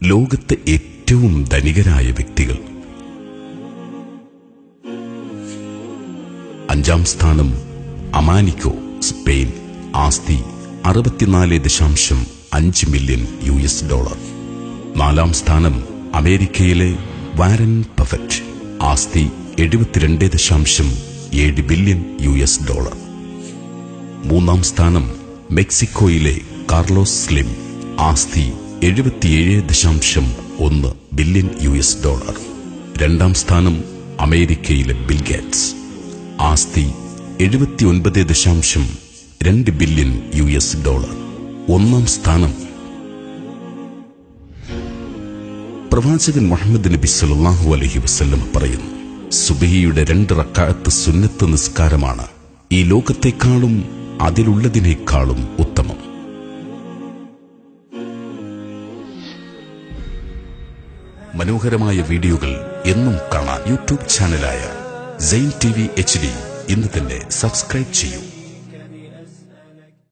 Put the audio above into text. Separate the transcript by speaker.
Speaker 1: ലോകത്തെ ഏറ്റവും ധനികരായ വ്യക്തികൾ. 5-ാം സ്ഥാനം അമാനിക്കോ, സ്പെയിൻ. ആസ്തി $64.5 മില്യൺ. 4-ാം സ്ഥാനം അമേരിക്കയിലെ വാരൻ ബഫറ്റ്. ആസ്തി $72.7 ബില്യൺ. 3-ാം സ്ഥാനം മെക്സിക്കോയിലെ കാർലോസ് സ്ലിം. ആസ്തി $77.1 ബില്യൺ. 2-ാം സ്ഥാനം അമേരിക്കയിലെ ബിൽ ഗേറ്റ്സ്. ആസ്തി $79.2 ബില്യൺ. 1-ാം സ്ഥാനം പ്രവാചകൻ മുഹമ്മദ് നബി സല്ലല്ലാഹു അലൈഹി വസല്ലം പറയുന്നു, സുബ്ഹിയുടെ 2 റക്അത്ത് സുന്നത്ത് നിസ്കാരമാണ് ഈ ലോകത്തെക്കാളും അതിലുള്ളതിനേക്കാളും ഉത്തമം. മനോഹരമായ വീഡിയോകൾ എന്നും കാണാൻ യൂട്യൂബ് ചാനലായ സൈൻ TV HD ഇന്ന് തന്നെ സബ്സ്ക്രൈബ് ചെയ്യൂ.